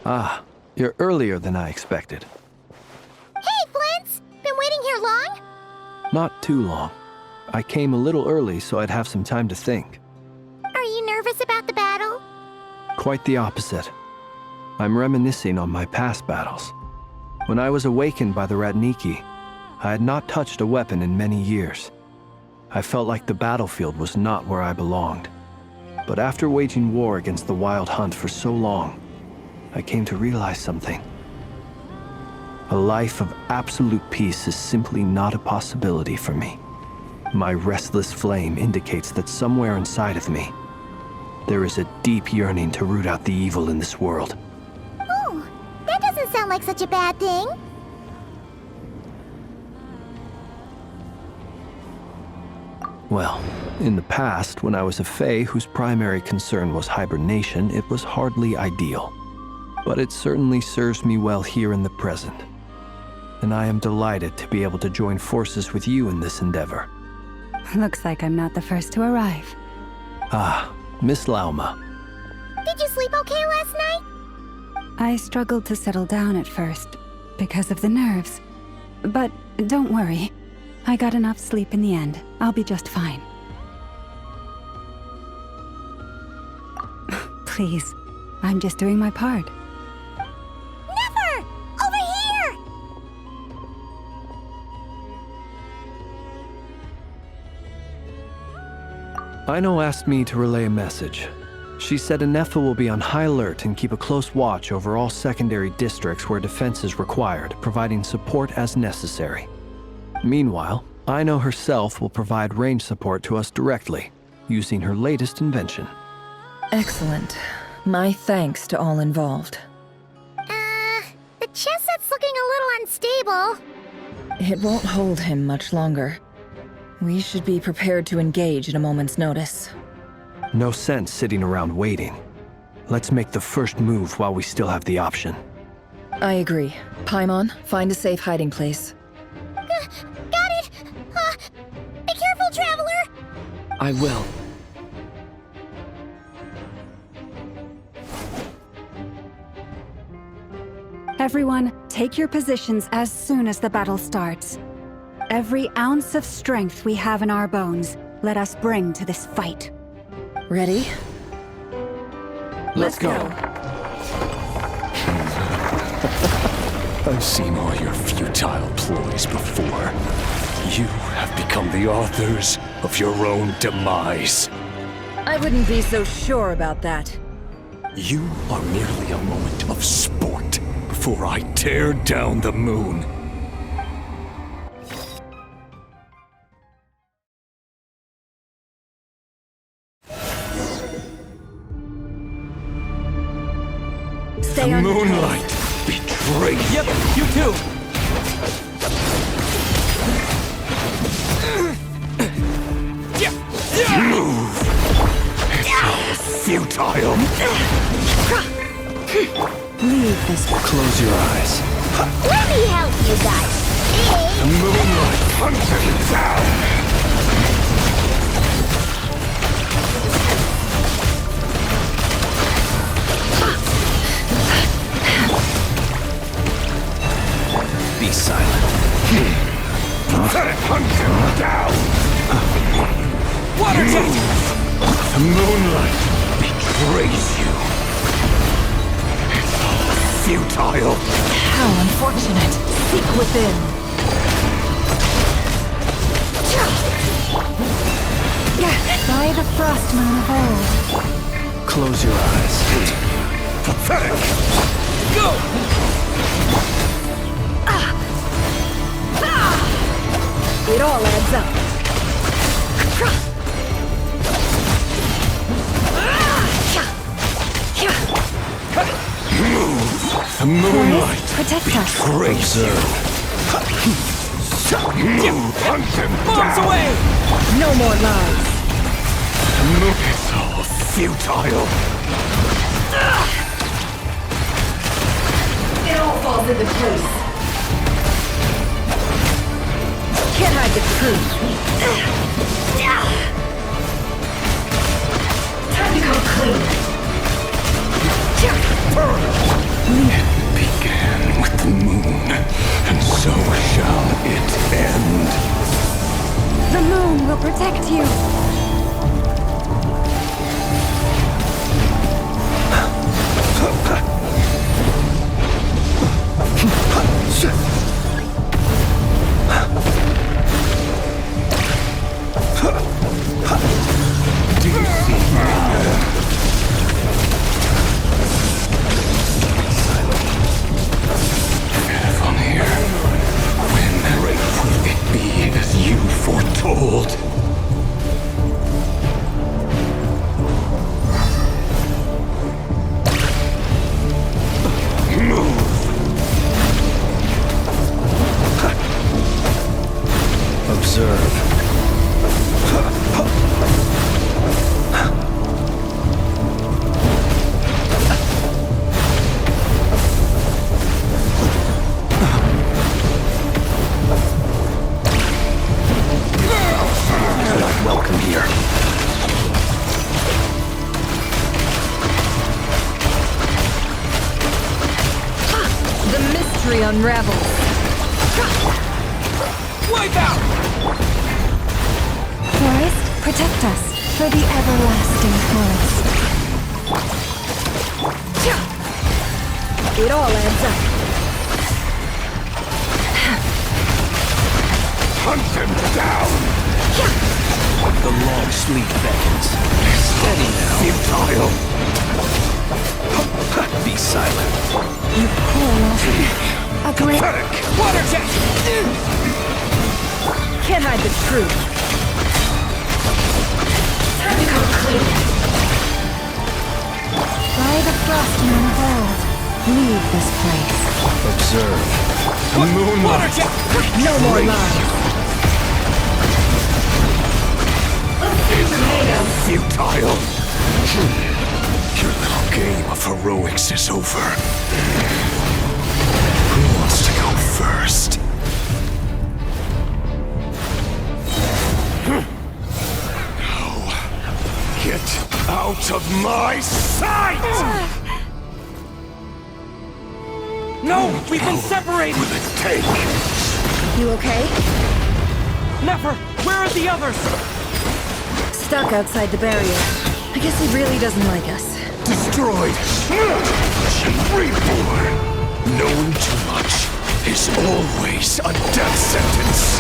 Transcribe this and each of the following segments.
Ah, you're earlier than I expected. Hey, Flint's! Been waiting here long? Not too long. I came a little early so I'd have some time to think. Are you nervous about the battle? Quite the opposite. I'm reminiscing on my past battles. When I was awakened by the Ratniki, I had not touched a weapon in many years. I felt like the battlefield was not where I belonged. But after waging war against the Wild Hunt for so long, I came to realize something. A life of absolute peace is simply not a possibility for me. My restless flame indicates that somewhere inside of me, there is a deep yearning to root out the evil in this world. Oh, that doesn't sound like such a bad thing. Well, in the past, when I was a Fae whose primary concern was hibernation, it was hardly ideal. But it certainly serves me well here in the present. And I am delighted to be able to join forces with you in this endeavor. Looks like I'm not the first to arrive. Ah, Miss Lauma. Did you sleep okay last night? I struggled to settle down at first, because of the nerves. But don't worry. I got enough sleep in the end. I'll be just fine. Please, I'm just doing my part. Never! Over here! Aino asked me to relay a message. She said Anefa will be on high alert and keep a close watch over all secondary districts where defense is required, providing support as necessary. Meanwhile, Aino herself will provide range support to us directly, using her latest invention. Excellent. My thanks to all involved. The chess set's looking a little unstable. It won't hold him much longer. We should be prepared to engage at a moment's notice. No sense sitting around waiting. Let's make the first move while we still have the option. I agree. Paimon, find a safe hiding place. Got it! Be careful, Traveler! I will. Everyone, take your positions as soon as the battle starts. Every ounce of strength we have in our bones, let us bring to this fight. Ready? Let's go. I've seen all your futile ploys before. You have become the authors of your own demise. I wouldn't be so sure about that. You are merely a moment of sport before I tear down the moon. Stay The on your toes. moonlight betrays. Yep, you too! Move! It's all futile. Leave this. Close your eyes. Let me help you guys. The moonlight hunted it down. Be silent. Hunt him down. Water jet! The moonlight betrays you. It's all futile. How unfortunate. Seek within. By the frost moon of old. Close your eyes. Pathetic. Go! It all adds up. The moonlight Protect us. betrays you. Hunt him Bombs down. away! No more lies. It's all futile. It all falls into place. Can't hide the truth. Time to go clean. Leave unravels. Wipe out! Forest, protect us for the everlasting forest. It all adds up. Hunt them down! The long sleep beckons. Steady now. Futile! Be silent. You pull off a great... Water jet! Can't hide the truth. Time to go clean. By the Frostman of old, leave this place. Observe. Water jet! No more lies. Futile! Your little game of heroics is over. Who wants to go first? No. Get out of my sight! No! We've been separated! Will it take? You okay? Never! Where are the others? Stuck outside the barrier. I guess he really doesn't like us. Destroyed! Reborn! Knowing too much is always a death sentence!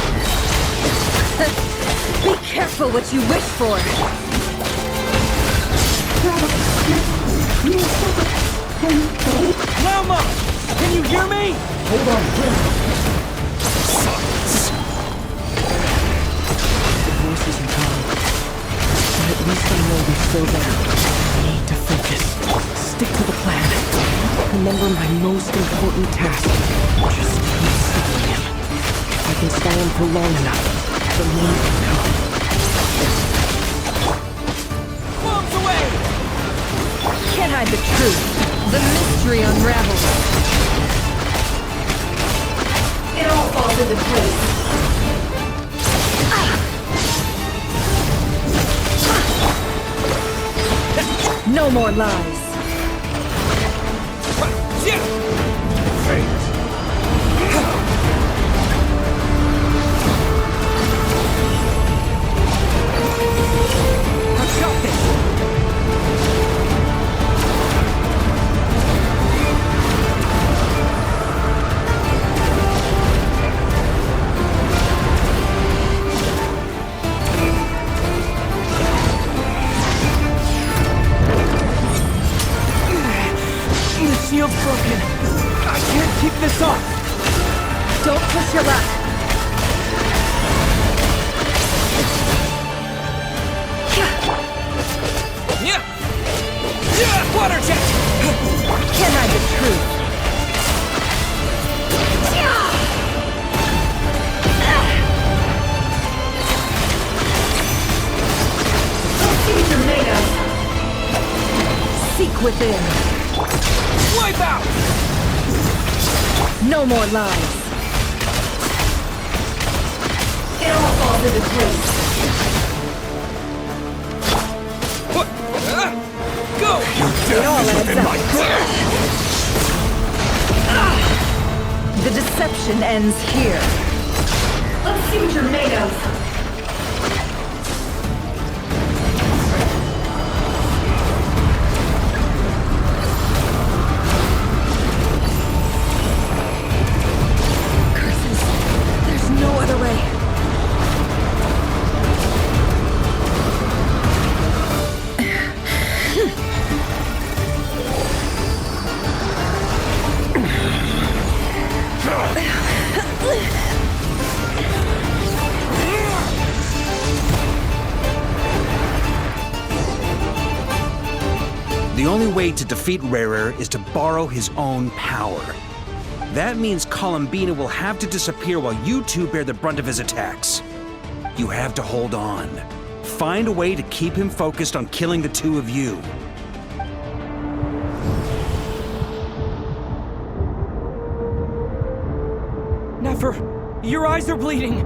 Be careful what you wish for! Lama! Can you hear me? Silence! The voice isn't gone. But at least I know we're still there. I need to focus. Stick to the plan. Remember my most important task. Just keep stalling him. If I can stall him for long enough, the moon will come. Bombs away! Can't hide the truth. The mystery unravels. It all falls into place. No more lies. Fate! I've got this! The shield's broken. I can't keep this up. Don't push your luck. Yeah. Water jet. Can't hide the truth. Seek within. Wipe out. No more lies. It all falls into place. What? Go. It all Death is adds within up. my grasp! The deception ends here. Let's see what you're made of. Curses. There's no other way. The only way to defeat Rarer is to borrow his own power. That means Columbina will have to disappear while you two bear the brunt of his attacks. You have to hold on. Find a way to keep him focused on killing the two of you. Never. Your eyes are bleeding.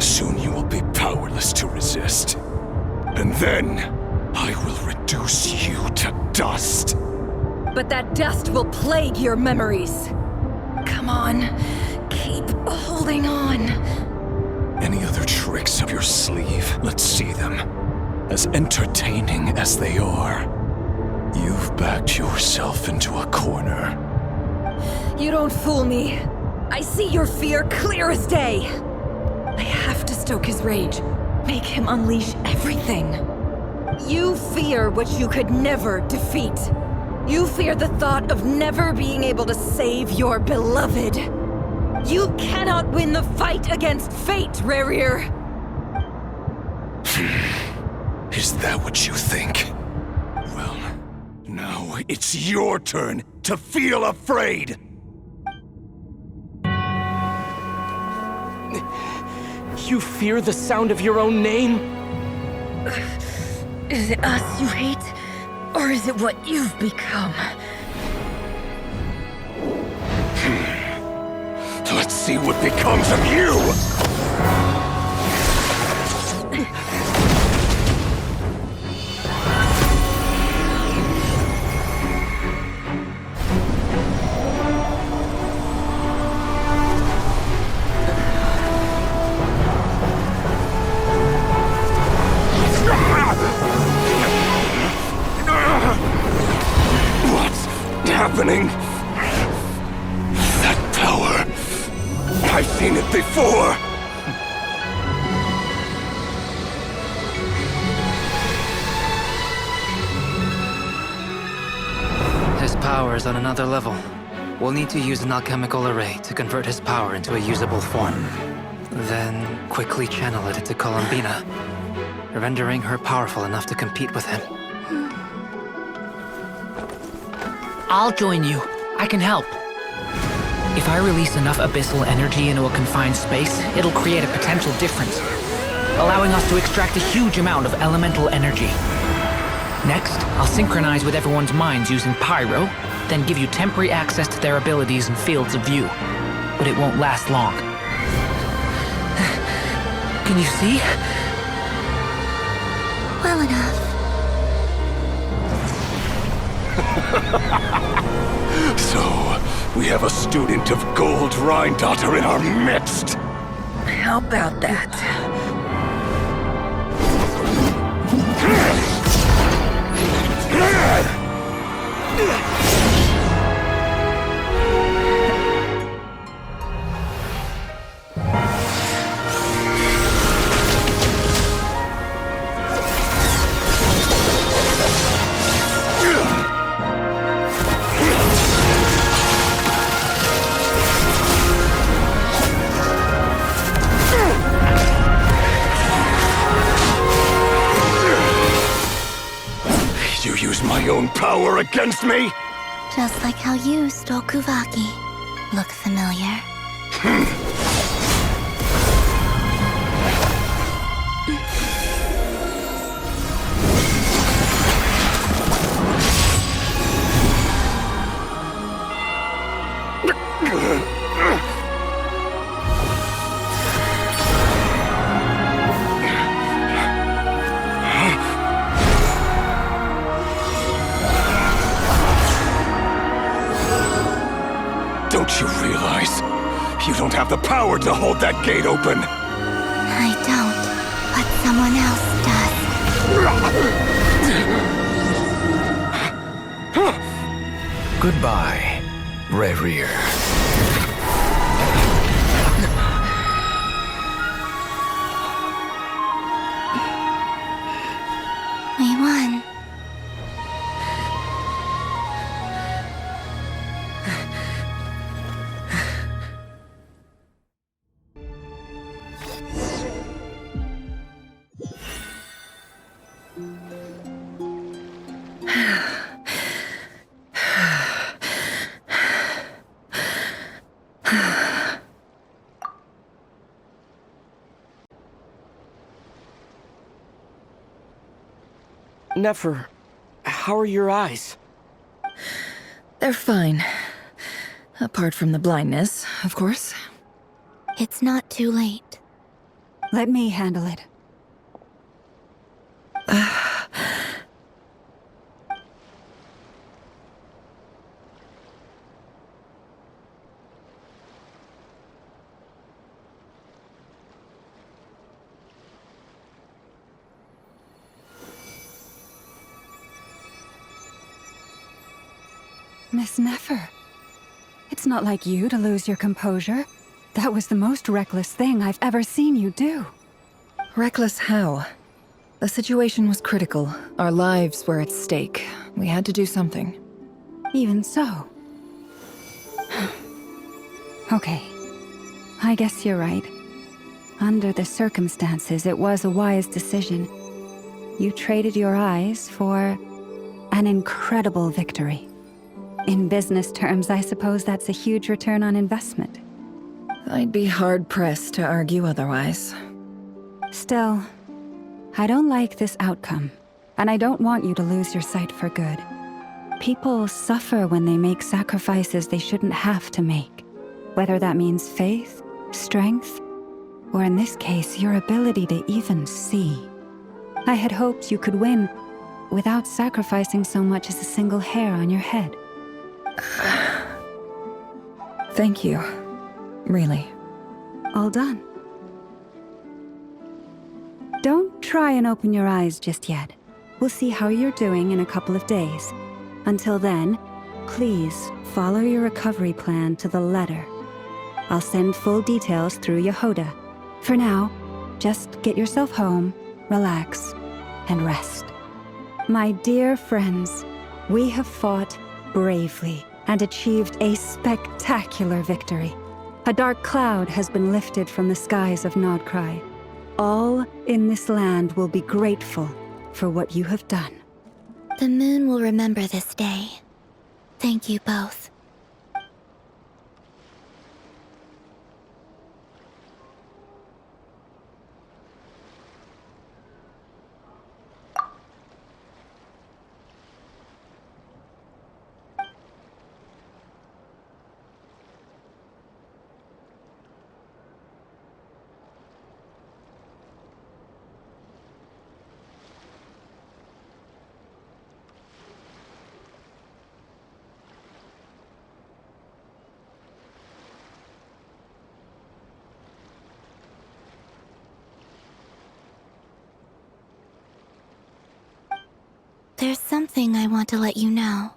Soon you will be powerless to resist. And then, I will reduce you to dust. but that dust will plague your memories. Come on, keep holding on. Any other tricks up your sleeve? Let's see them. As entertaining as they are, you've backed yourself into a corner. You don't fool me. I see your fear clear as day. I have to stoke his rage. Make him unleash everything. You fear what you could never defeat. You fear the thought of never being able to save your beloved. You cannot win the fight against fate, Rerir. Is that what you think? Well, now it's your turn to feel afraid! You fear the sound of your own name? Is it us you hate? Or is it what you've become? Let's see what becomes of you! What's happening? That power. I've seen it before! His power is on another level. We'll need to use an alchemical array to convert his power into a usable form. Then quickly channel it into Columbina, rendering her powerful enough to compete with him. I'll join you. I can help. If I release enough abyssal energy into a confined space, it'll create a potential difference, allowing us to extract a huge amount of elemental energy. Next, I'll synchronize with everyone's minds using Pyro, then give you temporary access to their abilities and fields of view. But it won't last long. Can you see? Well enough. So, we have a student of Gold Rhine-Daughter in our midst! How about that? You use my own power against me? Just like how you stole Kuvaki. Look familiar? Don't you realize? You don't have the power to hold that gate open! I don't, but someone else does. Goodbye, Rerir. We won. Nefer, how are your eyes? They're fine. Apart from the blindness, of course. It's not too late. Let me handle it. Miss Nefer. It's not like you to lose your composure. That was the most reckless thing I've ever seen you do. Reckless how? The situation was critical. Our lives were at stake. We had to do something. Even so. Okay. I guess you're right. Under the circumstances, it was a wise decision. You traded your eyes for an incredible victory. In business terms, I suppose that's a huge return on investment. I'd be hard-pressed to argue otherwise. Still, I don't like this outcome, and I don't want you to lose your sight for good. People suffer when they make sacrifices they shouldn't have to make, whether that means faith, strength, or in this case, your ability to even see. I had hoped you could win without sacrificing so much as a single hair on your head. Thank you. Really. All done. Don't try and open your eyes just yet. We'll see how you're doing in a couple of days. Until then, please follow your recovery plan to the letter. I'll send full details through Yehoda. For now, just get yourself home, relax, and rest. My dear friends, we have fought bravely and achieved a spectacular victory. A dark cloud has been lifted from the skies of Nodcry. All in this land will be grateful for what you have done. The moon will remember this day. Thank you both. There's something I want to let you know.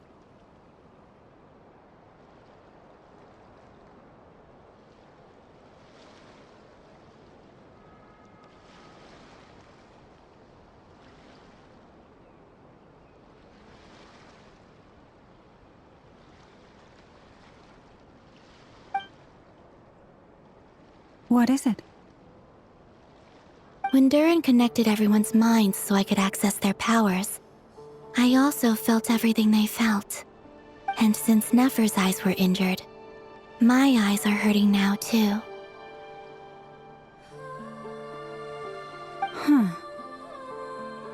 What is it? When Durin connected everyone's minds so I could access their powers, I also felt everything they felt. And since Nefer's eyes were injured, my eyes are hurting now too.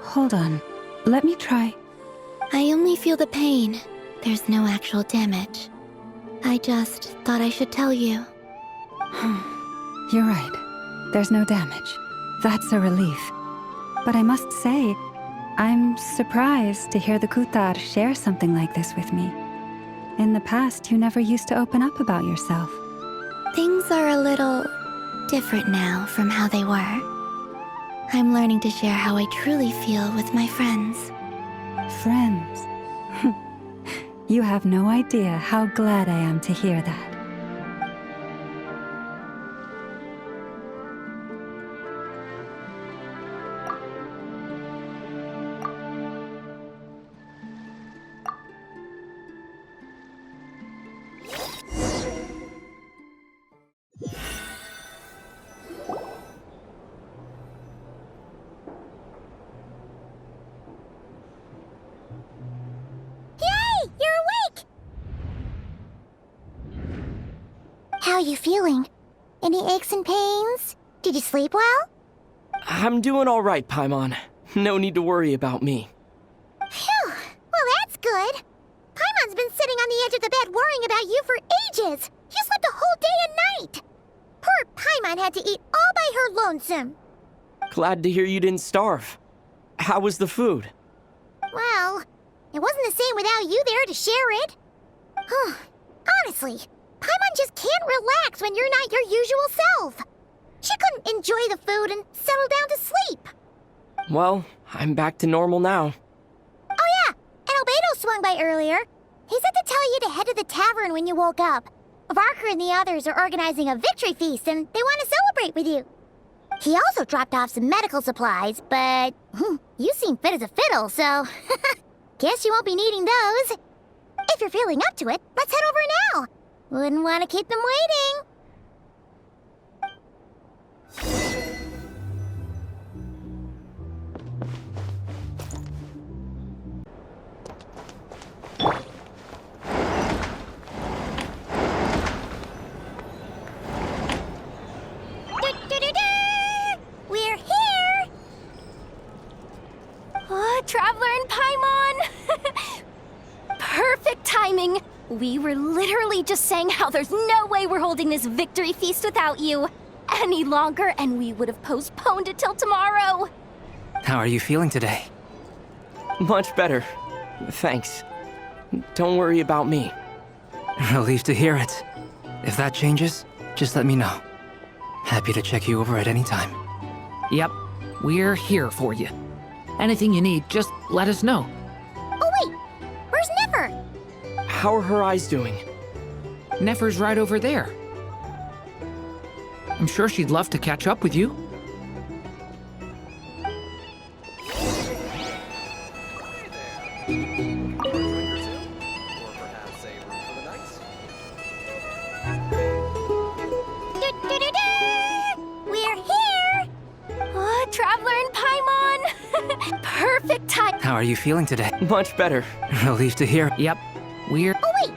Hold on. Let me try. I only feel the pain. There's no actual damage. I just thought I should tell you. You're right. There's no damage. That's a relief. But I must say, I'm surprised to hear the Kutar share something like this with me. In the past, you never used to open up about yourself. Things are a little different now from how they were. I'm learning to share how I truly feel with my friends. Friends. You have no idea how glad I am to hear that. How are you feeling? Any aches and pains? Did you sleep well? I'm doing all right, Paimon. No need to worry about me. Phew, well that's good. Paimon's been sitting on the edge of the bed worrying about you for ages. You slept a whole day and night. Poor Paimon had to eat all by her lonesome. Glad to hear you didn't starve. How was the food? Well, it wasn't the same without you there to share it. Honestly, Paimon just can't relax when you're not your usual self. She couldn't enjoy the food and settle down to sleep. Well, I'm back to normal now. Oh yeah, and Albedo swung by earlier. He said to tell you to head to the tavern when you woke up. Varker and the others are organizing a victory feast and they want to celebrate with you. He also dropped off some medical supplies, but you seem fit as a fiddle, so guess you won't be needing those. If you're feeling up to it, let's head over now. Wouldn't want to keep them waiting. We're here! Oh, Traveler and Paimon! Perfect timing! We were literally just saying how there's no way we're holding this victory feast without you any longer, and we would have postponed it till tomorrow. How are you feeling today? Much better. Thanks. Don't worry about me. Relieved to hear it. If that changes, just let me know. Happy to check you over at any time. Yep, we're here for you. Anything you need, just let us know. Oh wait, where's Nefer? How are her eyes doing? Nefer's right over there. I'm sure she'd love to catch up with you. We're here! Oh, Traveler and Paimon! Perfect time. How are you feeling today? Much better. Relieved to hear. Yep, we're... Oh wait,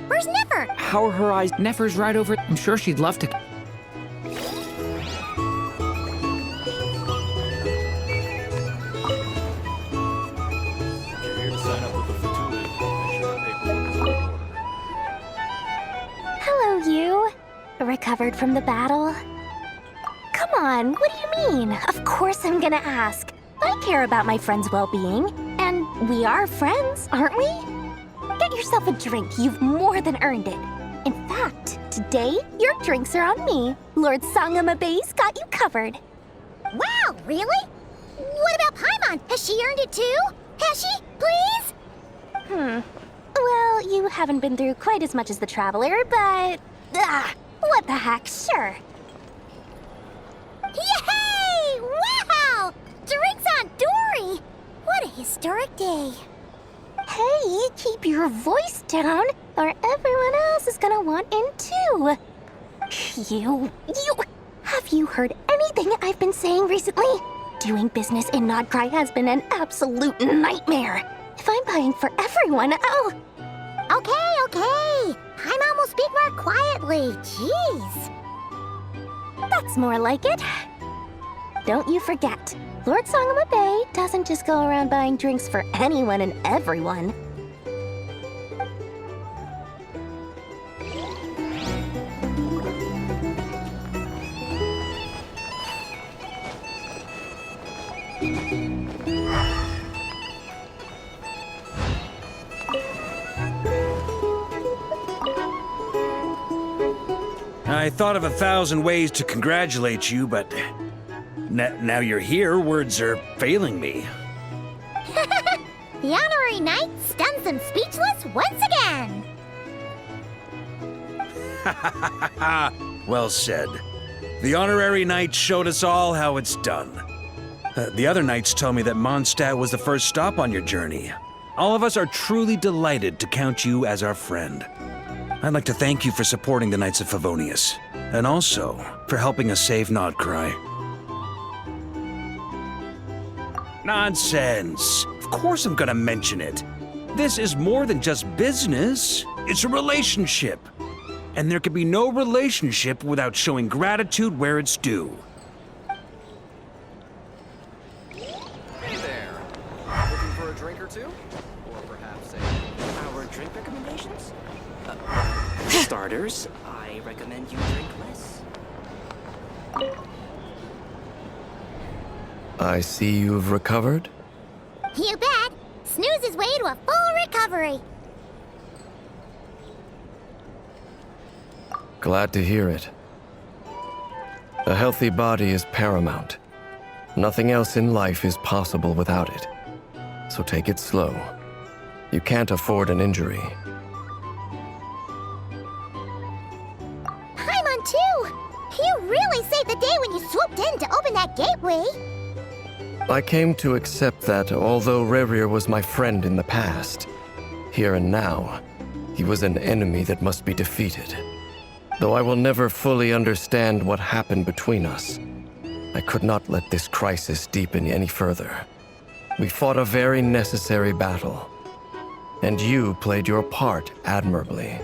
where's Nefer? How are her eyes? Nefer's right over... I'm sure she'd love to... Hello, you. Recovered from the battle? Come on, what do you mean? Of course I'm gonna ask. I care about my friend's well-being. And we are friends, aren't we? Get yourself a drink. You've more than earned it. In fact, today, your drinks are on me. Lord Sangama Bay's got you covered. Wow, really? What about Paimon? Has she earned it too? Has she? Please? Well, you haven't been through quite as much as the Traveler, but... what the heck, sure. Yay! Wow! Drinks on Dory! What a historic day. Hey, keep your voice down, or everyone else is gonna want in too. Have you heard anything I've been saying recently? Doing business in Nodcry has been an absolute nightmare. If I'm buying for everyone, oh... Okay. Paimon will speak more quietly. Jeez. That's more like it. Don't you forget, Lord Sangama Bay doesn't just go around buying drinks for anyone and everyone. I thought of 1,000 ways to congratulate you, but now you're here, words are failing me. The honorary knight stuns them speechless once again. Well said. The honorary knight showed us all how it's done. The other knights tell me that Mondstadt was the first stop on your journey. All of us are truly delighted to count you as our friend. I'd like to thank you for supporting the Knights of Favonius, and also for helping us save Nodcry. Nonsense! Of course I'm gonna mention it. This is more than just business. It's a relationship. And there can be no relationship without showing gratitude where it's due. Hey there! Looking for a drink or two? Or perhaps our drink recommendations? Starters, I recommend you drink less. I see you've recovered. You bet. Snooze his way to a full recovery. Glad to hear it. A healthy body is paramount. Nothing else in life is possible without it. So take it slow. You can't afford an injury. swooped in to open that gateway. I came to accept that although Rerir was my friend in the past, here and now, he was an enemy that must be defeated. Though I will never fully understand what happened between us, I could not let this crisis deepen any further. We fought a very necessary battle, and you played your part admirably.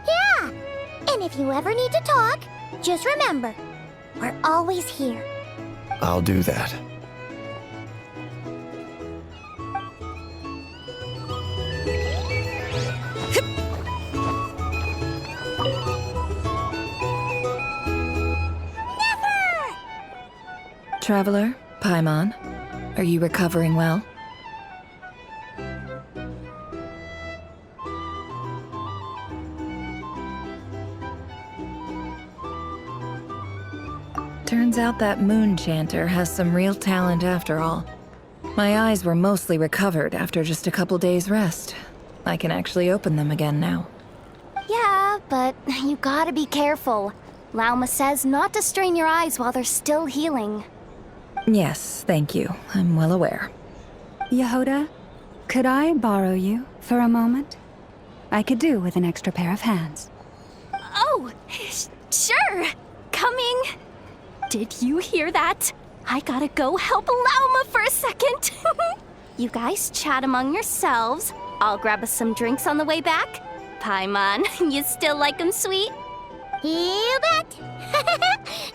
Yeah, and if you ever need to talk, just remember, we're always here. I'll do that. Traveler, Paimon, are you recovering well? Turns out that moon chanter has some real talent after all. My eyes were mostly recovered after just a couple days' rest. I can actually open them again now. Yeah, but you gotta be careful. Lauma says not to strain your eyes while they're still healing. Yes, thank you. I'm well aware. Yehoda, could I borrow you for a moment? I could do with an extra pair of hands. Oh, sure. Coming. Did you hear that? I gotta go help Lauma for a second. You guys chat among yourselves. I'll grab us some drinks on the way back. Paimon, you still like 'em sweet? You bet.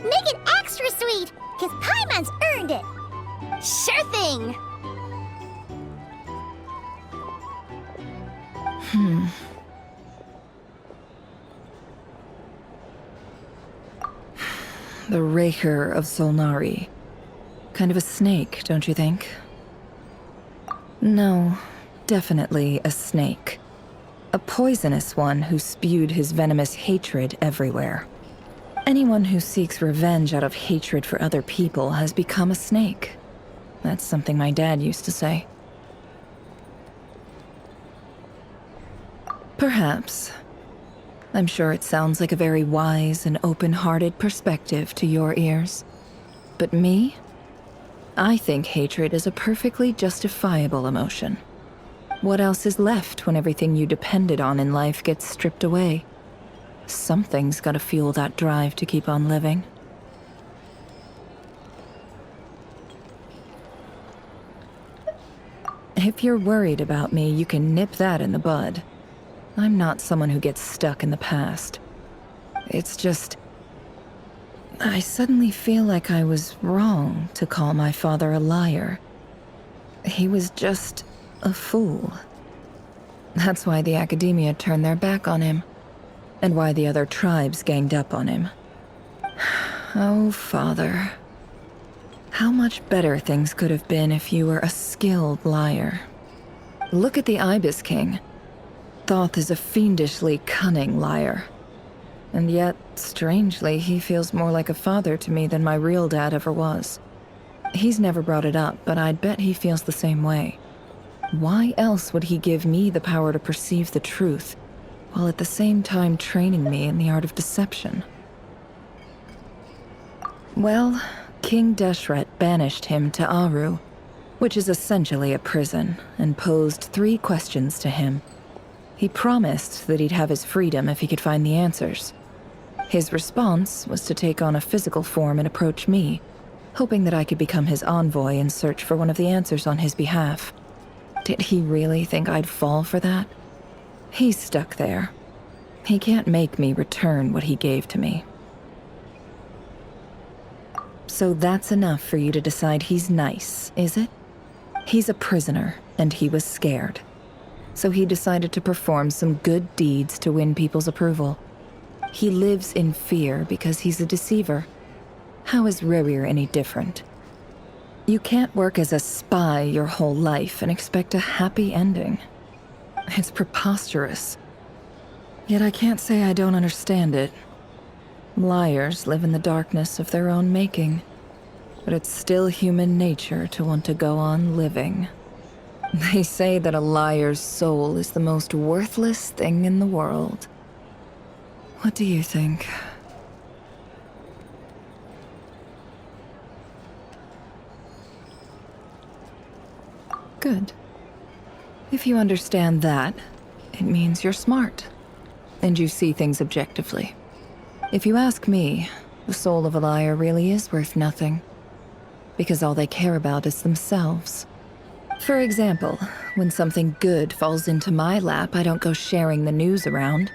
Make it extra sweet, because Paimon's earned it. Sure thing. The Raker of Solnari. Kind of a snake, don't you think? No, definitely a snake. A poisonous one who spewed his venomous hatred everywhere. Anyone who seeks revenge out of hatred for other people has become a snake. That's something my dad used to say. Perhaps. I'm sure it sounds like a very wise and open-hearted perspective to your ears. But me? I think hatred is a perfectly justifiable emotion. What else is left when everything you depended on in life gets stripped away? Something's gotta fuel that drive to keep on living. If you're worried about me, you can nip that in the bud. I'm not someone who gets stuck in the past. It's just... I suddenly feel like I was wrong to call my father a liar. He was just a fool. That's why the Academia turned their back on him, and why the other tribes ganged up on him. Oh, Father. How much better things could have been if you were a skilled liar. Look at the Ibis King. Thoth is a fiendishly cunning liar. And yet, strangely, he feels more like a father to me than my real dad ever was. He's never brought it up, but I'd bet he feels the same way. Why else would he give me the power to perceive the truth, while at the same time training me in the art of deception? Well, King Deshret banished him to Aru, which is essentially a prison, and posed 3 questions to him. He promised that he'd have his freedom if he could find the answers. His response was to take on a physical form and approach me, hoping that I could become his envoy and search for one of the answers on his behalf. Did he really think I'd fall for that? He's stuck there. He can't make me return what he gave to me. So that's enough for you to decide he's nice, is it? He's a prisoner, and he was scared. So he decided to perform some good deeds to win people's approval. He lives in fear because he's a deceiver. How is Rerir any different? You can't work as a spy your whole life and expect a happy ending. It's preposterous. Yet I can't say I don't understand it. Liars live in the darkness of their own making, but it's still human nature to want to go on living. They say that a liar's soul is the most worthless thing in the world. What do you think? Good. If you understand that, it means you're smart. And you see things objectively. If you ask me, the soul of a liar really is worth nothing. Because all they care about is themselves. For example, when something good falls into my lap, I don't go sharing the news around.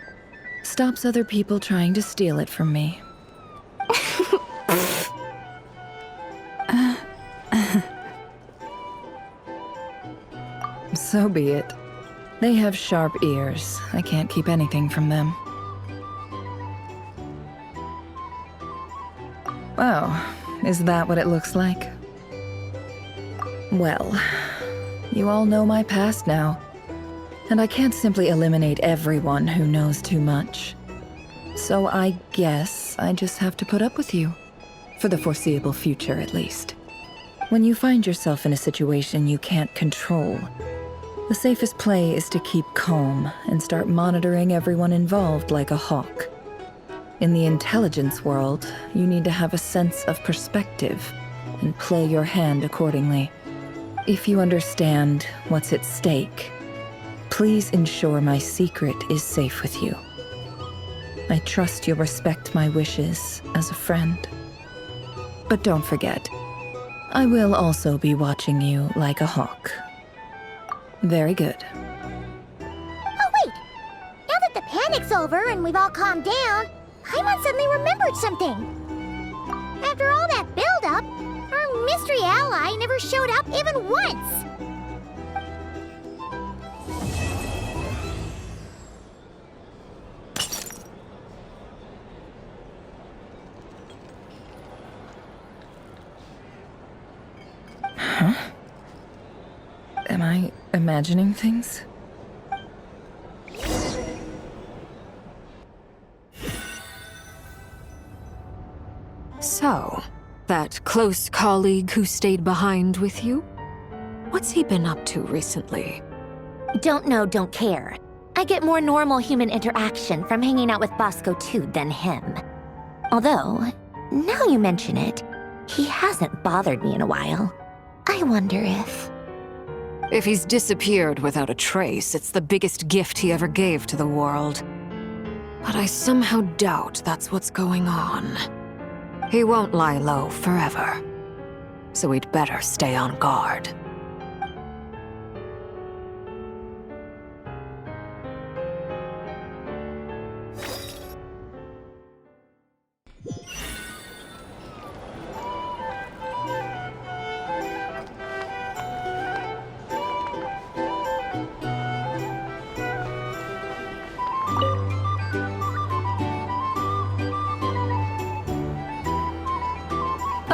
Stops other people trying to steal it from me. So be it. They have sharp ears. I can't keep anything from them. Oh, is that what it looks like? Well, you all know my past now, and I can't simply eliminate everyone who knows too much. So I guess I just have to put up with you. For the foreseeable future, at least. When you find yourself in a situation you can't control, the safest play is to keep calm and start monitoring everyone involved like a hawk. In the intelligence world, you need to have a sense of perspective and play your hand accordingly. If you understand what's at stake, please ensure my secret is safe with you. I trust you'll respect my wishes as a friend. But don't forget, I will also be watching you like a hawk. Very good. Oh, wait! Now that the panic's over and we've all calmed down, Paimon suddenly remembered something. After all that build-up, our mystery ally never showed up even once. Huh? Am I imagining things? So, that close colleague who stayed behind with you? What's he been up to recently? Don't know, don't care. I get more normal human interaction from hanging out with Bosco too than him. Although, now you mention it, he hasn't bothered me in a while. I wonder if... If he's disappeared without a trace, it's the biggest gift he ever gave to the world. But I somehow doubt that's what's going on. He won't lie low forever. So we'd better stay on guard.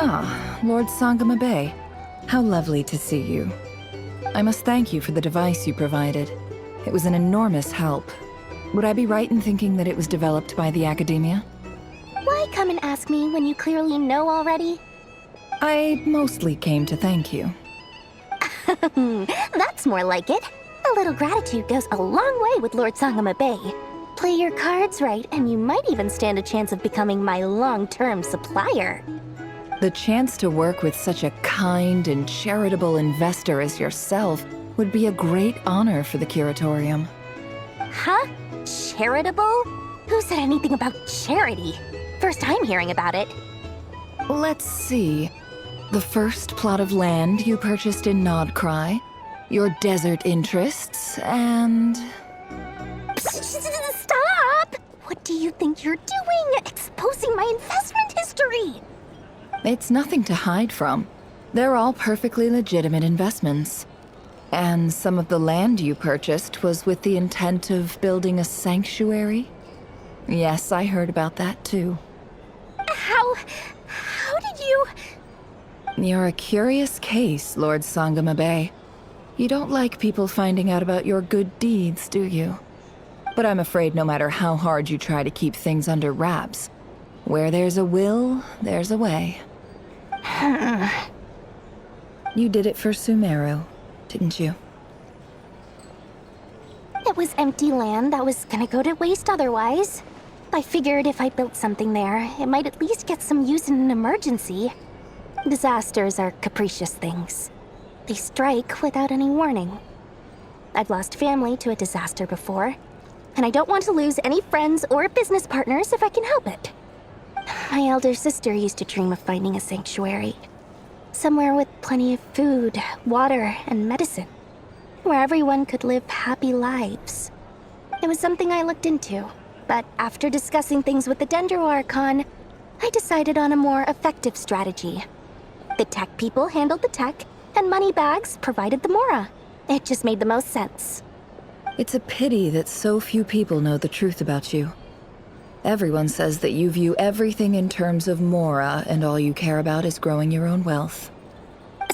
Ah, Lord Sangama Bay. How lovely to see you. I must thank you for the device you provided. It was an enormous help. Would I be right in thinking that it was developed by the Academia? Why come and ask me when you clearly know already? I mostly came to thank you. That's more like it. A little gratitude goes a long way with Lord Sangama Bay. Play your cards right, and you might even stand a chance of becoming my long-term supplier. The chance to work with such a kind and charitable investor as yourself would be a great honor for the Curatorium. Huh? Charitable? Who said anything about charity? First I'm hearing about it. Let's see. The first plot of land you purchased in Nodcry, your desert interests, and... Stop! What do you think you're doing? Exposing my investment history! It's nothing to hide from. They're all perfectly legitimate investments. And some of the land you purchased was with the intent of building a sanctuary? Yes, I heard about that too. How did you... You're a curious case, Lord Sangama Bay. You don't like people finding out about your good deeds, do you? But I'm afraid no matter how hard you try to keep things under wraps, where there's a will, there's a way. You did it for Sumeru, didn't you? It was empty land that was gonna go to waste otherwise. I figured if I built something there, it might at least get some use in an emergency. Disasters are capricious things. They strike without any warning. I've lost family to a disaster before, and I don't want to lose any friends or business partners if I can help it. My elder sister used to dream of finding a sanctuary. Somewhere with plenty of food, water, and medicine. Where everyone could live happy lives. It was something I looked into, but after discussing things with the Dendro Archon, I decided on a more effective strategy. The tech people handled the tech, and Moneybags provided the Mora. It just made the most sense. It's a pity that so few people know the truth about you. Everyone says that you view everything in terms of Mora, and all you care about is growing your own wealth.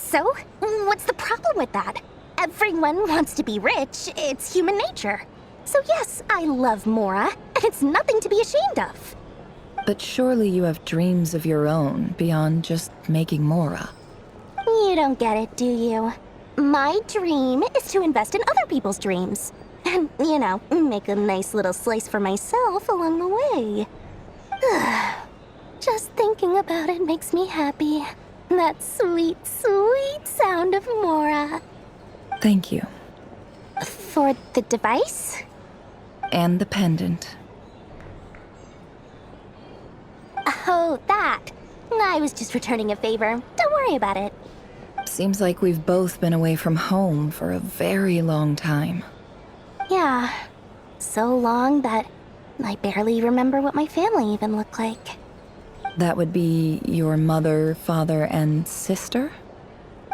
So, what's the problem with that? Everyone wants to be rich. It's human nature. So yes, I love Mora, and it's nothing to be ashamed of. But surely you have dreams of your own beyond just making Mora. You don't get it, do you? My dream is to invest in other people's dreams. And, make a nice little slice for myself along the way. Just thinking about it makes me happy. That sweet, sweet sound of Mora. Thank you. For the device? And the pendant. Oh, that. I was just returning a favor. Don't worry about it. Seems like we've both been away from home for a very long time. Yeah. So long that I barely remember what my family even looked like. That would be your mother, father, and sister?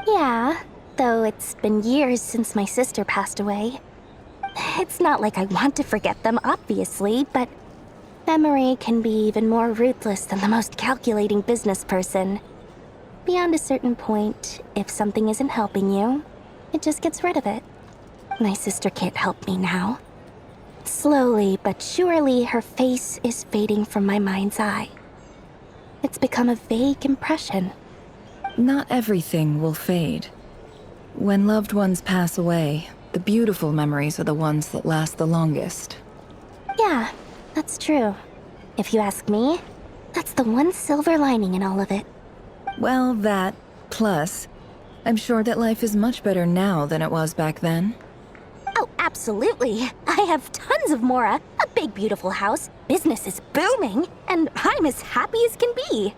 Yeah, though it's been years since my sister passed away. It's not like I want to forget them, obviously, but memory can be even more ruthless than the most calculating business person. Beyond a certain point, if something isn't helping you, it just gets rid of it. My sister can't help me now. Slowly but surely, her face is fading from my mind's eye. It's become a vague impression. Not everything will fade. When loved ones pass away, the beautiful memories are the ones that last the longest. Yeah, that's true. If you ask me, that's the one silver lining in all of it. Well, that, plus, I'm sure that life is much better now than it was back then. Oh, absolutely. I have tons of Mora, a big beautiful house, business is booming, and I'm as happy as can be.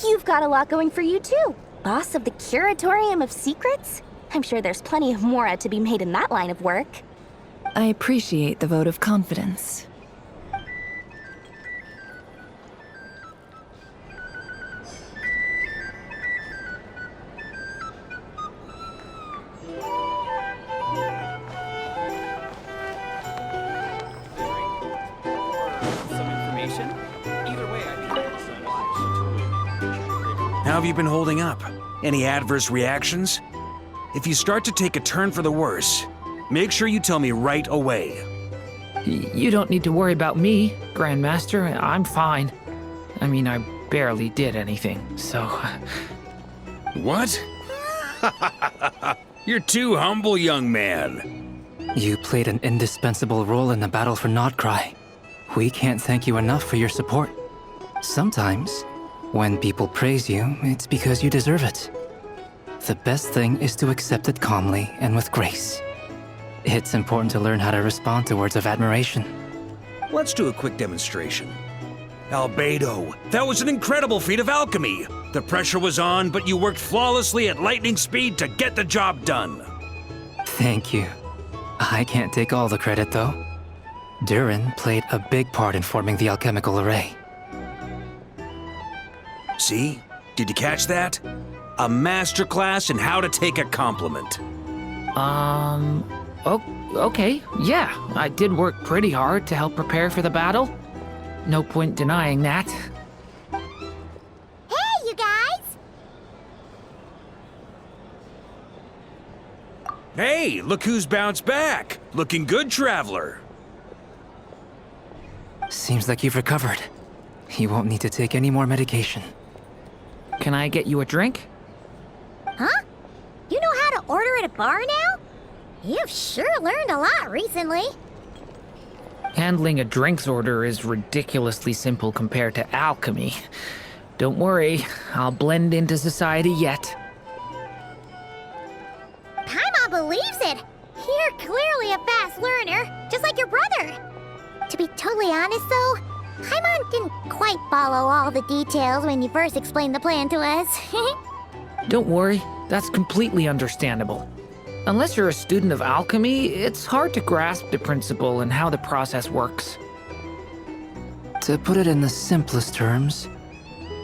You've got a lot going for you too. Boss of the Curatorium of Secrets? I'm sure there's plenty of Mora to be made in that line of work. I appreciate the vote of confidence. How have you been holding up? Any adverse reactions? If you start to take a turn for the worse, make sure you tell me right away. You don't need to worry about me, Grandmaster. I'm fine. I mean, I barely did anything, so... What? You're too humble, young man. You played an indispensable role in the battle for Nodcry. We can't thank you enough for your support. Sometimes, when people praise you, it's because you deserve it. The best thing is to accept it calmly and with grace. It's important to learn how to respond to words of admiration. Let's do a quick demonstration. Albedo, that was an incredible feat of alchemy. The pressure was on, but you worked flawlessly at lightning speed to get the job done. Thank you. I can't take all the credit, though. Durin played a big part in forming the alchemical array. See? Did you catch that? A masterclass in how to take a compliment. Okay, yeah. I did work pretty hard to help prepare for the battle. No point denying that. Hey, you guys! Hey, look who's bounced back. Looking good, Traveler. Seems like you've recovered. You won't need to take any more medication. Can I get you a drink? Huh? You know how to order at a bar now? You've sure learned a lot recently. Handling a drinks order is ridiculously simple compared to alchemy. Don't worry, I'll blend into society yet. Paimon believes it! You're clearly a fast learner, just like your brother. To be totally honest though, Paimon didn't quite follow all the details when you first explained the plan to us. Don't worry, that's completely understandable. Unless you're a student of alchemy, it's hard to grasp the principle and how the process works. To put it in the simplest terms,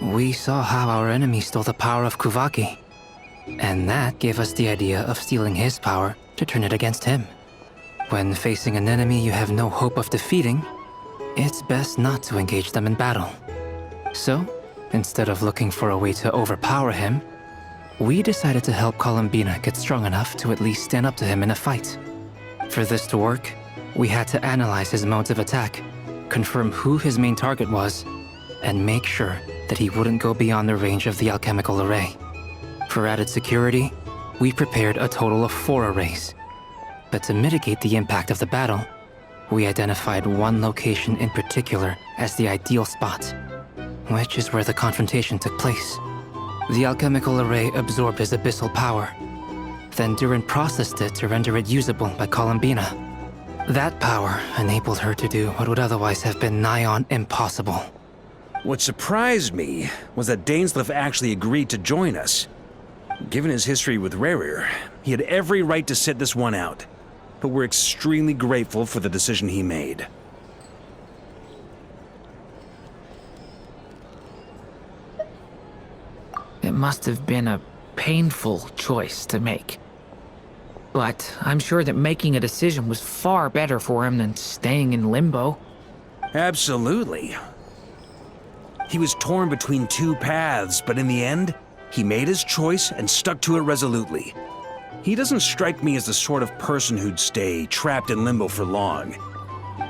we saw how our enemy stole the power of Kuvaki. And that gave us the idea of stealing his power to turn it against him. When facing an enemy you have no hope of defeating, it's best not to engage them in battle. So, instead of looking for a way to overpower him, we decided to help Columbina get strong enough to at least stand up to him in a fight. For this to work, we had to analyze his modes of attack, confirm who his main target was, and make sure that he wouldn't go beyond the range of the alchemical array. For added security, we prepared a total of 4 arrays. But to mitigate the impact of the battle, we identified one location in particular as the ideal spot, which is where the confrontation took place. The alchemical array absorbed his abyssal power. Then Durin processed it to render it usable by Columbina. That power enabled her to do what would otherwise have been nigh on impossible. What surprised me was that Dainsleif actually agreed to join us. Given his history with Rerir, he had every right to sit this one out. But we're extremely grateful for the decision he made. It must have been a painful choice to make. But I'm sure that making a decision was far better for him than staying in limbo. Absolutely. He was torn between 2 paths, but in the end, he made his choice and stuck to it resolutely. He doesn't strike me as the sort of person who'd stay trapped in limbo for long.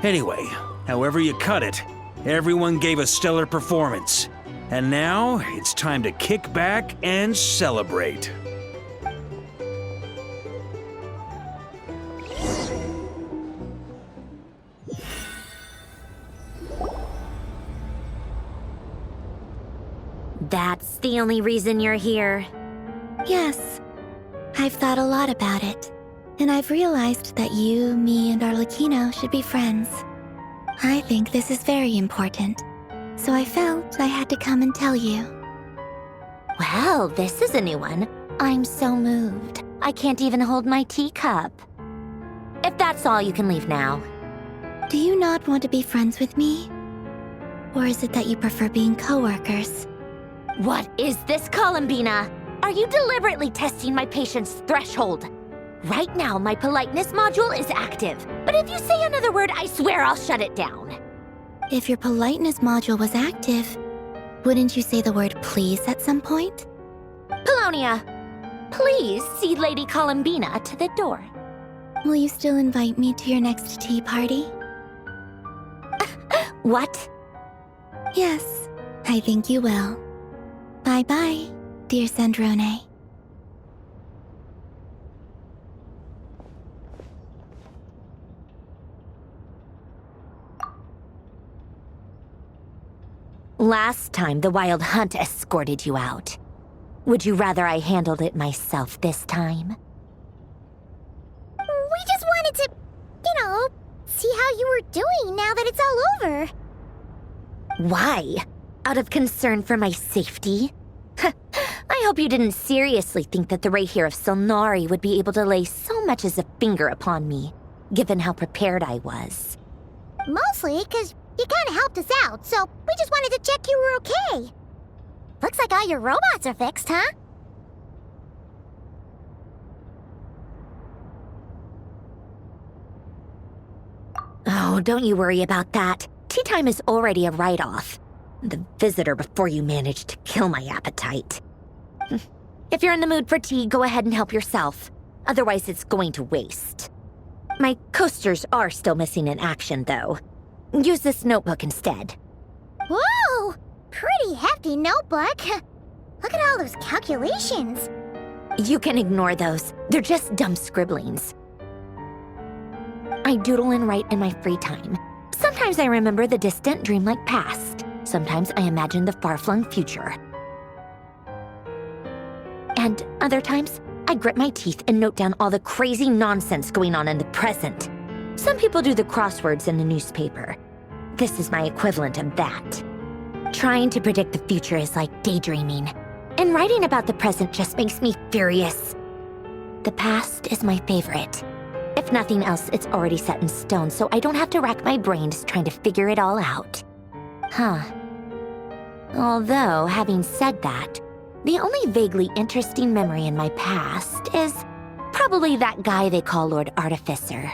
Anyway, however you cut it, everyone gave a stellar performance. And now, it's time to kick back and celebrate. That's the only reason you're here. Yes. I've thought a lot about it. And I've realized that you, me, and Arlecchino should be friends. I think this is very important. So I felt I had to come and tell you. Well, this is a new one. I'm so moved. I can't even hold my teacup. If that's all, you can leave now. Do you not want to be friends with me? Or is it that you prefer being co-workers? What is this, Columbina? Are you deliberately testing my patience threshold? Right now, my politeness module is active. But if you say another word, I swear I'll shut it down. If your politeness module was active, wouldn't you say the word please at some point? Polonia, please see Lady Columbina to the door. Will you still invite me to your next tea party? What? Yes, I think you will. Bye-bye, dear Sandrone. Last time, the Wild Hunt escorted you out. Would you rather I handled it myself this time? We just wanted to, see how you were doing now that it's all over. Why? Out of concern for my safety? I hope you didn't seriously think that the Rayhir of Solnari would be able to lay so much as a finger upon me, given how prepared I was. Mostly because you kind of helped us out, so we just wanted to check you were okay. Looks like all your robots are fixed, huh? Oh, don't you worry about that. Tea time is already a write-off. The visitor before you managed to kill my appetite. If you're in the mood for tea, go ahead and help yourself. Otherwise, it's going to waste. My coasters are still missing in action, though. Use this notebook instead. Whoa! Pretty hefty notebook. Look at all those calculations. You can ignore those. They're just dumb scribblings. I doodle and write in my free time. Sometimes I remember the distant dreamlike past. Sometimes I imagine the far-flung future. And other times, I grit my teeth and note down all the crazy nonsense going on in the present. Some people do the crosswords in the newspaper. This is my equivalent of that. Trying to predict the future is like daydreaming, and writing about the present just makes me furious. The past is my favorite. If nothing else, it's already set in stone, so I don't have to rack my brains trying to figure it all out. Huh. Although, having said that, the only vaguely interesting memory in my past is probably that guy they call Lord Artificer.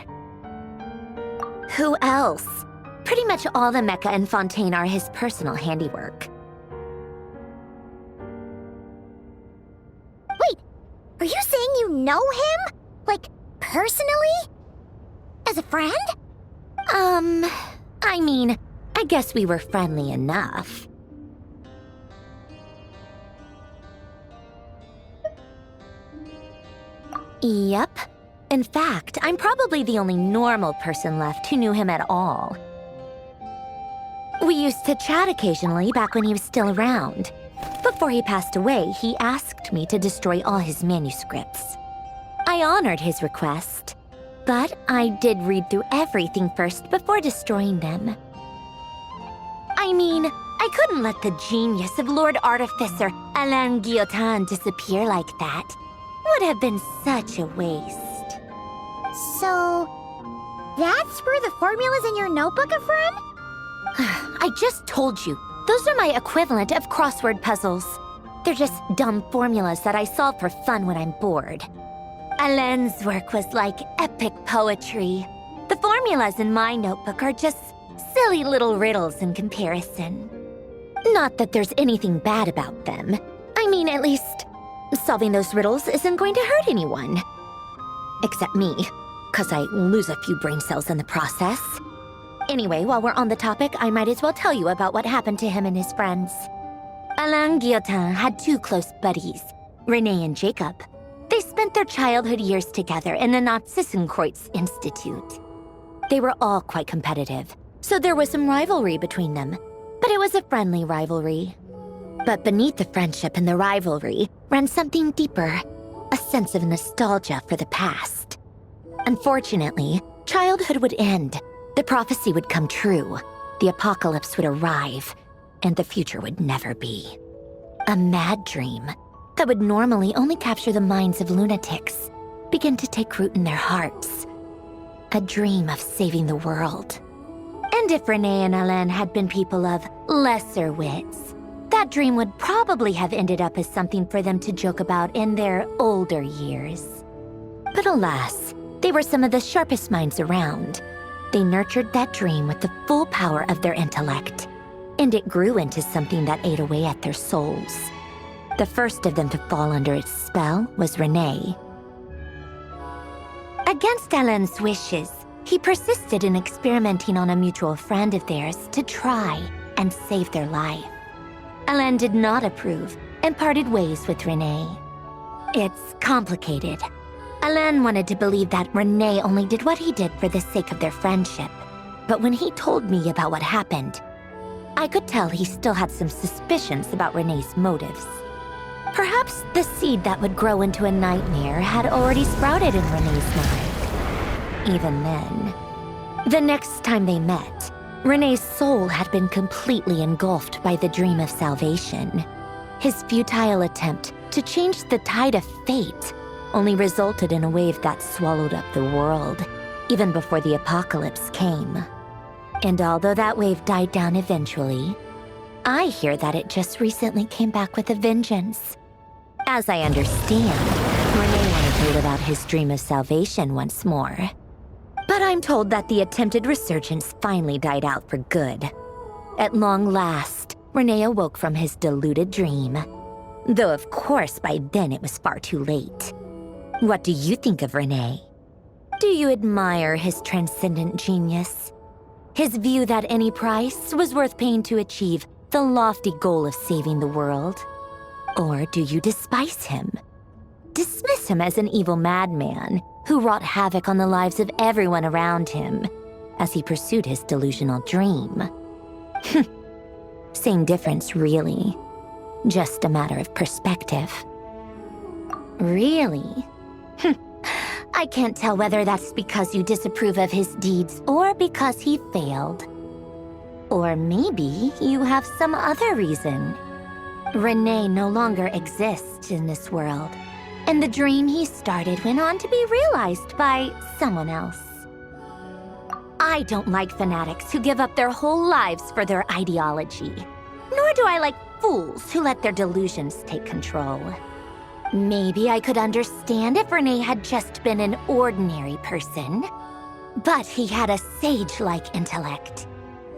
Who else? Pretty much all the mecha and Fontaine are his personal handiwork. Wait, are you saying you know him? Like, personally? As a friend? I mean, I guess we were friendly enough. Yep. In fact, I'm probably the only normal person left who knew him at all. We used to chat occasionally back when he was still around. Before he passed away, he asked me to destroy all his manuscripts. I honored his request, but I did read through everything first before destroying them. I mean, I couldn't let the genius of Lord Artificer Alain Guillotin disappear like that. Would have been such a waste. So, that's where the formulas in your notebook are from? I just told you, those are my equivalent of crossword puzzles. They're just dumb formulas that I solve for fun when I'm bored. Alain's work was like epic poetry. The formulas in my notebook are just silly little riddles in comparison. Not that there's anything bad about them. I mean, at least, solving those riddles isn't going to hurt anyone. Except me, 'cause I lose a few brain cells in the process. Anyway, while we're on the topic, I might as well tell you about what happened to him and his friends. Alain Guillotin had two close buddies, René and Jacob. They spent their childhood years together in the Narzissenkreuz Institute. They were all quite competitive, so there was some rivalry between them, but it was a friendly rivalry. But beneath the friendship and the rivalry ran something deeper, a sense of nostalgia for the past. Unfortunately, childhood would end. The prophecy would come true, the apocalypse would arrive, and the future would never be. A mad dream that would normally only capture the minds of lunatics began to take root in their hearts. A dream of saving the world. And if René and Alain had been people of lesser wits, that dream would probably have ended up as something for them to joke about in their older years. But alas, they were some of the sharpest minds around. They nurtured that dream with the full power of their intellect, and it grew into something that ate away at their souls. The first of them to fall under its spell was René. Against Alain's wishes, he persisted in experimenting on a mutual friend of theirs to try and save their life. Alain did not approve and parted ways with René. It's complicated. Alain wanted to believe that René only did what he did for the sake of their friendship. But when he told me about what happened, I could tell he still had some suspicions about René's motives. Perhaps the seed that would grow into a nightmare had already sprouted in René's mind. Even then, the next time they met, René's soul had been completely engulfed by the dream of salvation. His futile attempt to change the tide of fate only resulted in a wave that swallowed up the world, even before the apocalypse came. And although that wave died down eventually, I hear that it just recently came back with a vengeance. As I understand, René wanted to live out his dream of salvation once more. But I'm told that the attempted resurgence finally died out for good. At long last, René awoke from his deluded dream. Though of course by then it was far too late. What do you think of René? Do you admire his transcendent genius? His view that any price was worth paying to achieve the lofty goal of saving the world? Or do you despise him? Dismiss him as an evil madman who wrought havoc on the lives of everyone around him, as he pursued his delusional dream. Same difference, really. Just a matter of perspective. Really? I can't tell whether that's because you disapprove of his deeds or because he failed. Or maybe you have some other reason. Renee no longer exists in this world, and the dream he started went on to be realized by someone else. I don't like fanatics who give up their whole lives for their ideology. Nor do I like fools who let their delusions take control. Maybe I could understand if Renee had just been an ordinary person. But he had a sage-like intellect,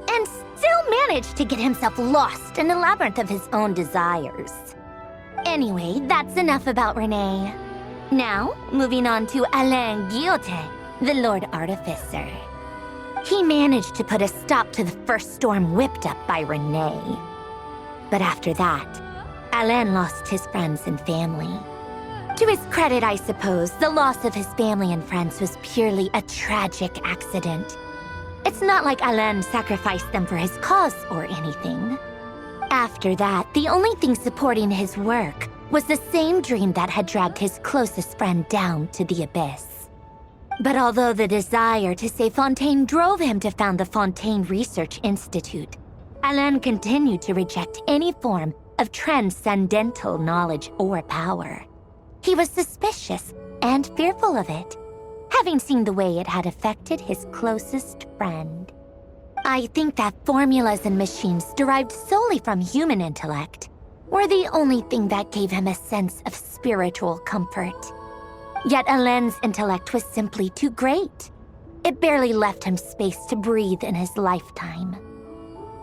and still managed to get himself lost in the labyrinth of his own desires. Anyway, that's enough about Renee. Now, moving on to Alain Guillotin, the Lord Artificer. He managed to put a stop to the first storm whipped up by Renee. But after that, Alain lost his friends and family. To his credit, I suppose, the loss of his family and friends was purely a tragic accident. It's not like Alain sacrificed them for his cause or anything. After that, the only thing supporting his work was the same dream that had dragged his closest friend down to the abyss. But although the desire to save Fontaine drove him to found the Fontaine Research Institute, Alain continued to reject any form of transcendental knowledge or power. He was suspicious and fearful of it, having seen the way it had affected his closest friend. I think that formulas and machines derived solely from human intellect were the only thing that gave him a sense of spiritual comfort. Yet Alain's intellect was simply too great. It barely left him space to breathe in his lifetime.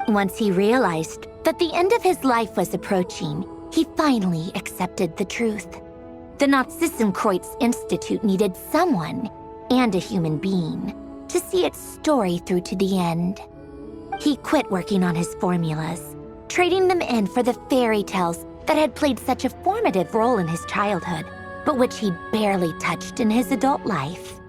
Once he realized that the end of his life was approaching, he finally accepted the truth. The Nazissenkreuz Institute needed someone, and a human being, to see its story through to the end. He quit working on his formulas, trading them in for the fairy tales that had played such a formative role in his childhood, but which he barely touched in his adult life.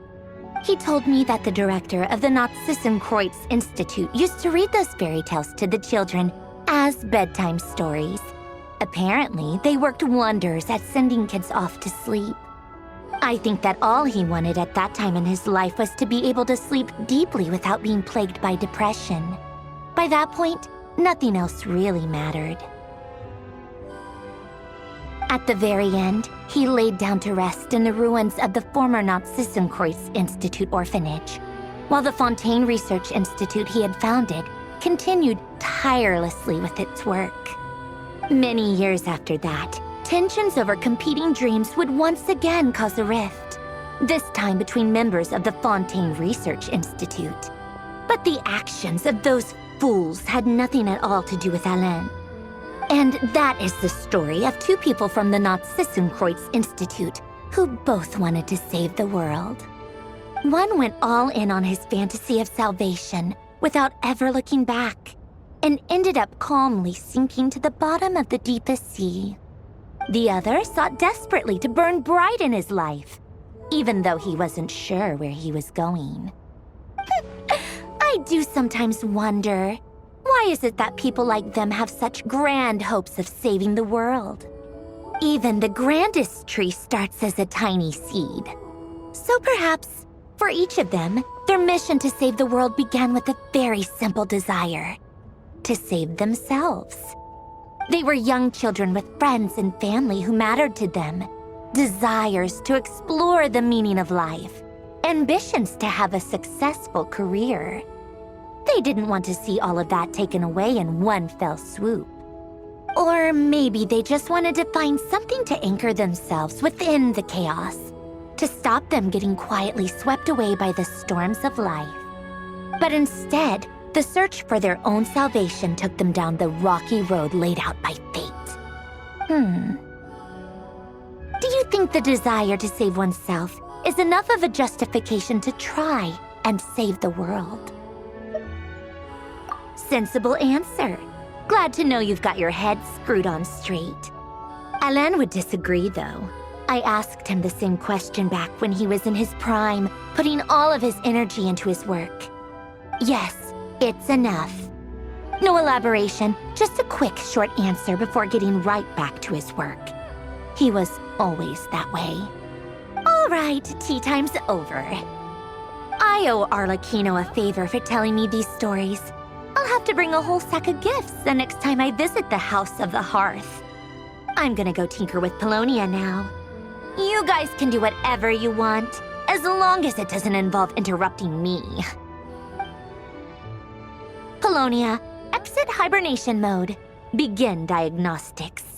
He told me that the director of the Nazissenkreuz Institute used to read those fairy tales to the children as bedtime stories. Apparently, they worked wonders at sending kids off to sleep. I think that all he wanted at that time in his life was to be able to sleep deeply without being plagued by depression. By that point, nothing else really mattered. At the very end, he laid down to rest in the ruins of the former Nazissenkreuz Institute orphanage, while the Fontaine Research Institute he had founded continued tirelessly with its work. Many years after that, tensions over competing dreams would once again cause a rift, this time between members of the Fontaine Research Institute. But the actions of those fools had nothing at all to do with Alain. And that is the story of two people from the Nazissenkreuz Institute who both wanted to save the world. One went all in on his fantasy of salvation without ever looking back, and ended up calmly sinking to the bottom of the deepest sea. The other sought desperately to burn bright in his life, even though he wasn't sure where he was going. I do sometimes wonder, why is it that people like them have such grand hopes of saving the world? Even the grandest tree starts as a tiny seed. So perhaps, for each of them, their mission to save the world began with a very simple desire: to save themselves. They were young children with friends and family who mattered to them, desires to explore the meaning of life, ambitions to have a successful career. They didn't want to see all of that taken away in one fell swoop. Or maybe they just wanted to find something to anchor themselves within the chaos, to stop them getting quietly swept away by the storms of life. But instead, the search for their own salvation took them down the rocky road laid out by fate. Do you think the desire to save oneself is enough of a justification to try and save the world? Sensible answer. Glad to know you've got your head screwed on straight. Alain would disagree, though. I asked him the same question back when he was in his prime, putting all of his energy into his work. Yes, it's enough. No elaboration, just a quick, short answer before getting right back to his work. He was always that way. All right, tea time's over. I owe Arlecchino a favor for telling me these stories. I'll have to bring a whole sack of gifts the next time I visit the House of the Hearth. I'm gonna go tinker with Polonia now. You guys can do whatever you want, as long as it doesn't involve interrupting me. Polonia, exit hibernation mode. Begin diagnostics.